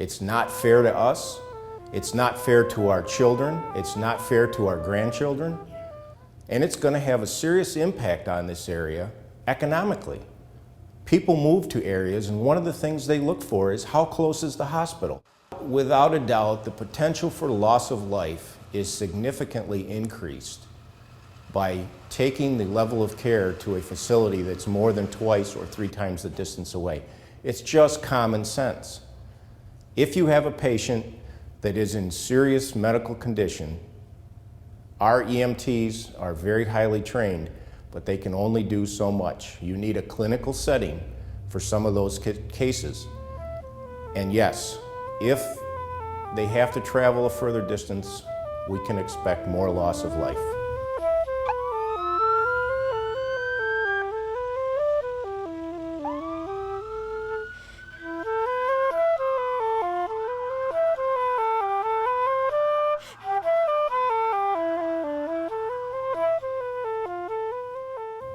It's not fair to us. It's not fair to our children. It's not fair to our grandchildren. And it's going to have a serious impact on this area economically. People move to areas, and one of the things they look for is how close is the hospital. Without a doubt, the potential for loss of life is significantly increased by taking the level of care to a facility that's more than twice or 3 times the distance away. It's just common sense. If you have a patient that is in serious medical condition, our EMTs are very highly trained, but they can only do so much. You need a clinical setting for some of those cases. And yes, if they have to travel a further distance, we can expect more loss of life.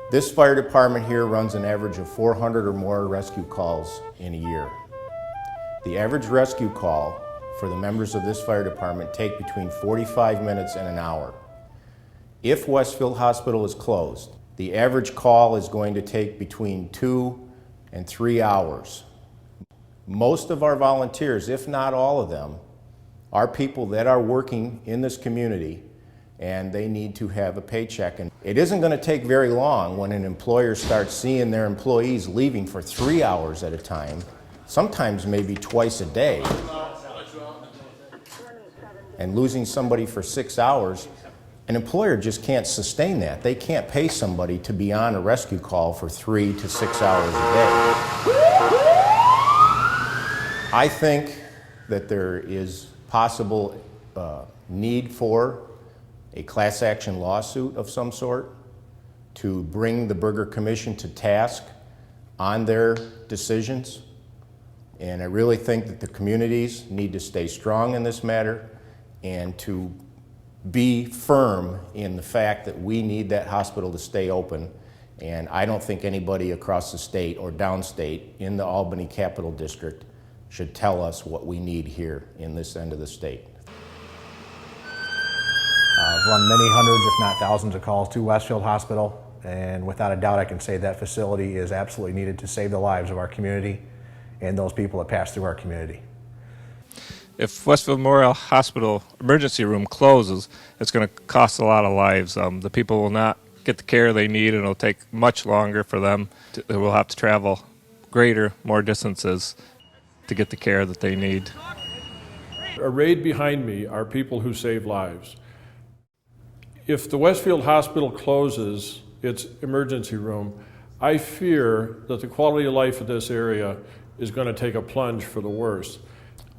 This fire department here runs an average of 400 or more rescue calls in a year. The average rescue call for the members of this fire department take between 45 minutes and an hour. If Westfield Hospital is closed, the average call is going to take between 2 and 3 hours. Most of our volunteers, if not all of them, are people that are working in this community, and they need to have a paycheck. And it isn't going to take very long when an employer starts seeing their employees leaving for 3 hours at a time, sometimes maybe twice a day, and losing somebody for 6 hours. An employer just can't sustain that. They can't pay somebody to be on a rescue call for 3 to 6 hours a day. I think that there is possible need for a class action lawsuit of some sort to bring the Burger Commission to task on their decisions. And I really think that the communities need to stay strong in this matter and to be firm in the fact that we need that hospital to stay open. And I don't think anybody across the state or downstate in the Albany Capital District should tell us what we need here in this end of the state. I've run many hundreds, if not thousands, of calls to Westfield Hospital, and without a doubt I can say that facility is absolutely needed to save the lives of our community and those people that pass through our community. If Westfield Memorial Hospital emergency room closes, it's going to cost a lot of lives. The people will not get the care they need, and it'll take much longer for them. They will have to travel more distances to get the care that they need. Arrayed behind me are people who save lives. If the Westfield Hospital closes its emergency room, I fear that the quality of life of this area is going to take a plunge for the worse.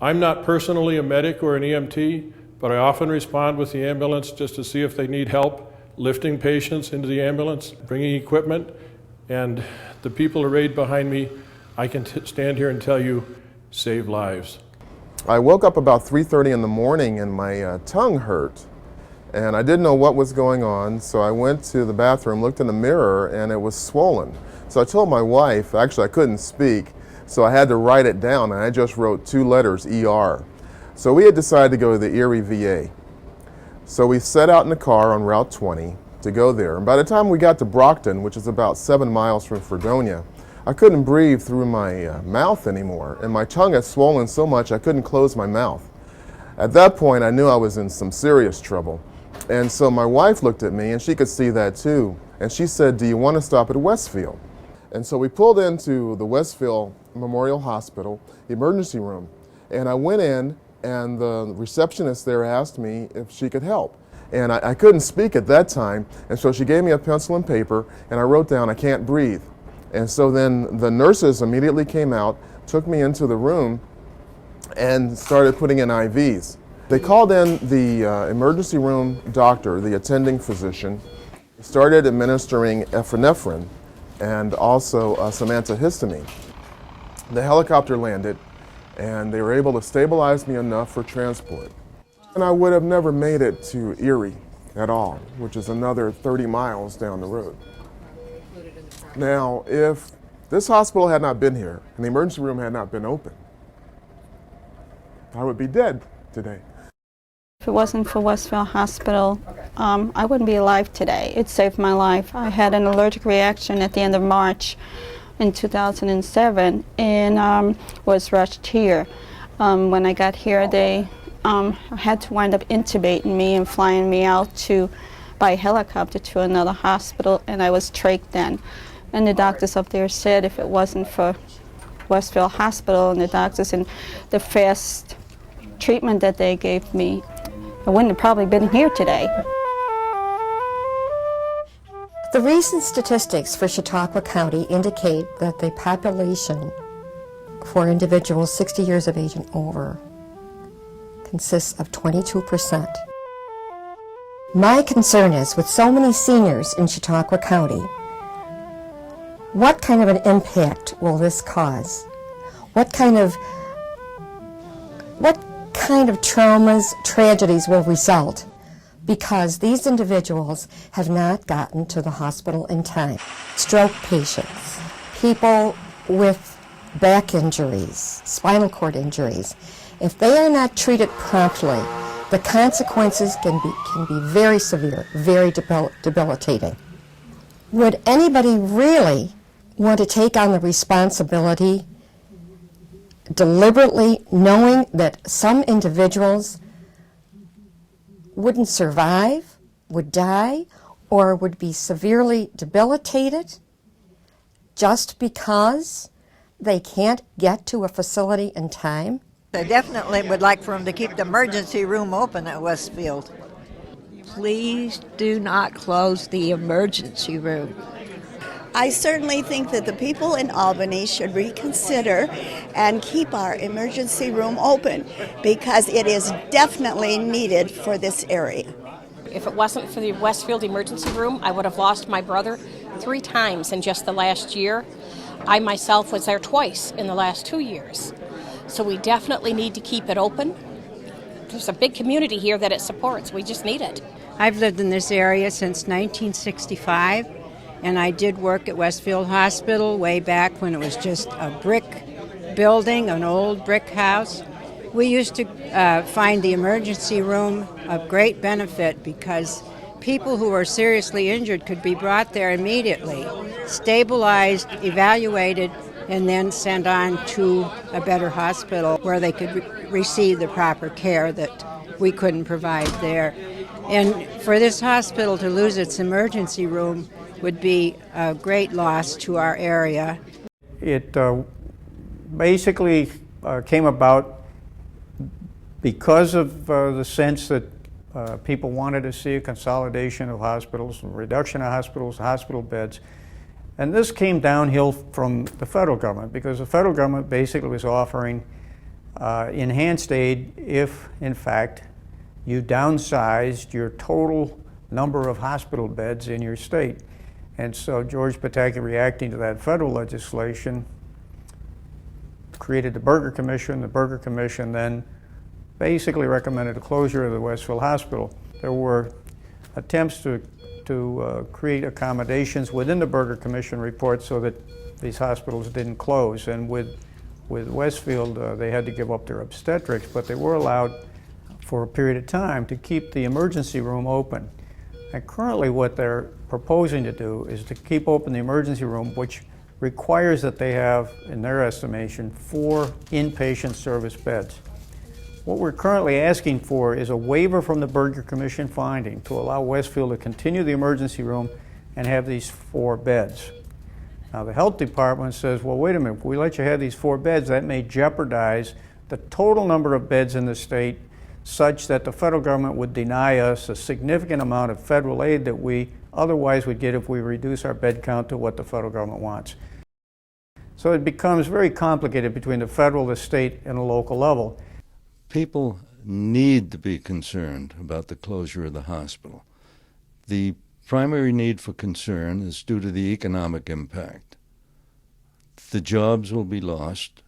I'm not personally a medic or an EMT, but I often respond with the ambulance just to see if they need help lifting patients into the ambulance, bringing equipment, and the people arrayed behind me, I can stand here and tell you, save lives. I woke up about 3:30 in the morning and my tongue hurt. And I didn't know what was going on, so I went to the bathroom, looked in the mirror, and it was swollen. So I told my wife, actually I couldn't speak, so I had to write it down, and I just wrote 2 letters, ER. So we had decided to go to the Erie VA. So we set out in the car on Route 20 to go there. And by the time we got to Brockton, which is about 7 miles from Fredonia, I couldn't breathe through my mouth anymore, and my tongue had swollen so much I couldn't close my mouth. At that point, I knew I was in some serious trouble. And so my wife looked at me, and she could see that too. And she said, "Do you want to stop at Westfield?" And so we pulled into the Westfield Memorial Hospital emergency room. And I went in, and the receptionist there asked me if she could help. And I couldn't speak at that time. And so she gave me a pencil and paper, and I wrote down, "I can't breathe." And so then the nurses immediately came out, took me into the room, and started putting in IVs. They called in the emergency room doctor, the attending physician, started administering epinephrine and also some antihistamine. The helicopter landed, and they were able to stabilize me enough for transport. And I would have never made it to Erie at all, which is another 30 miles down the road. Now, if this hospital had not been here and the emergency room had not been open, I would be dead today. If it wasn't for Westfield Hospital, I wouldn't be alive today. It saved my life. I had an allergic reaction at the end of March in 2007 and was rushed here. When I got here, they had to wind up intubating me and flying me out by helicopter to another hospital, and I was trached then. And the doctors up there said if it wasn't for Westfield Hospital and the doctors and the fast treatment that they gave me, I wouldn't have probably been here today. The recent statistics for Chautauqua County indicate that the population for individuals 60 years of age and over consists of 22%. My concern is, with so many seniors in Chautauqua County, what kind of an impact will this cause? What kind of traumas, tragedies will result because these individuals have not gotten to the hospital in time? Stroke patients, people with back injuries, spinal cord injuries, if they are not treated promptly, the consequences can be very severe, very debilitating. Would anybody really want to take on the responsibility, deliberately knowing that some individuals wouldn't survive, would die, or would be severely debilitated just because they can't get to a facility in time? I definitely would like for them to keep the emergency room open at Westfield. Please do not close the emergency room. I certainly think that the people in Albany should reconsider and keep our emergency room open because it is definitely needed for this area. If it wasn't for the Westfield emergency room, I would have lost my brother 3 times in just the last year. I myself was there twice in the last 2 years. So we definitely need to keep it open. There's a big community here that it supports. We just need it. I've lived in this area since 1965, and I did work at Westfield Hospital way back when it was just a brick building, an old brick house. We used to find the emergency room of great benefit because people who were seriously injured could be brought there immediately, stabilized, evaluated, and then sent on to a better hospital where they could receive the proper care that we couldn't provide there. And for this hospital to lose its emergency room would be a great loss to our area. It basically came about because of the sense that people wanted to see a consolidation of hospitals, a reduction of hospitals, hospital beds. And this came downhill from the federal government because the federal government basically was offering enhanced aid if, in fact, you downsized your total number of hospital beds in your state. And so George Pataki, reacting to that federal legislation, created the Berger Commission. The Berger Commission then basically recommended the closure of the Westfield Hospital. There were attempts to create accommodations within the Berger Commission report so that these hospitals didn't close. And with Westfield, they had to give up their obstetrics, but they were allowed for a period of time to keep the emergency room open. And currently what they're proposing to do is to keep open the emergency room, which requires that they have, in their estimation, 4 inpatient service beds. What we're currently asking for is a waiver from the Berger Commission finding to allow Westfield to continue the emergency room and have these 4 beds. Now the health department says, well, wait a minute, if we let you have these 4 beds, that may jeopardize the total number of beds in the state such that the federal government would deny us a significant amount of federal aid that we otherwise would get if we reduce our bed count to what the federal government wants. So it becomes very complicated between the federal, the state, and the local level. People need to be concerned about the closure of the hospital. The primary need for concern is due to the economic impact. The jobs will be lost.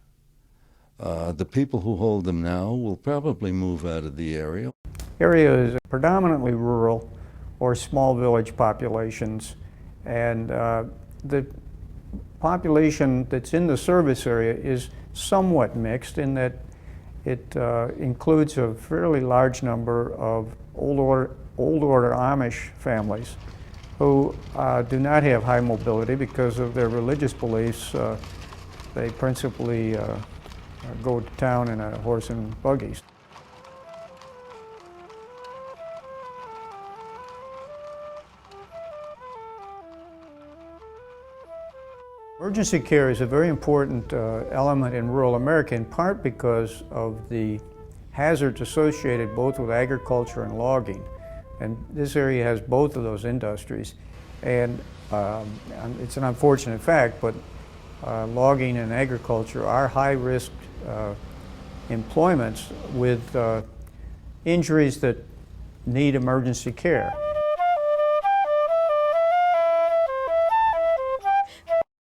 The people who hold them now will probably move out of the area. The area is predominantly rural or small village populations, and the population that's in the service area is somewhat mixed in that It includes a fairly large number of old order Amish families who do not have high mobility because of their religious beliefs. They principally go to town in a horse and buggies. Emergency care is a very important element in rural America, in part because of the hazards associated both with agriculture and logging. And this area has both of those industries. And it's an unfortunate fact, but logging and agriculture are high-risk employments with injuries that need emergency care.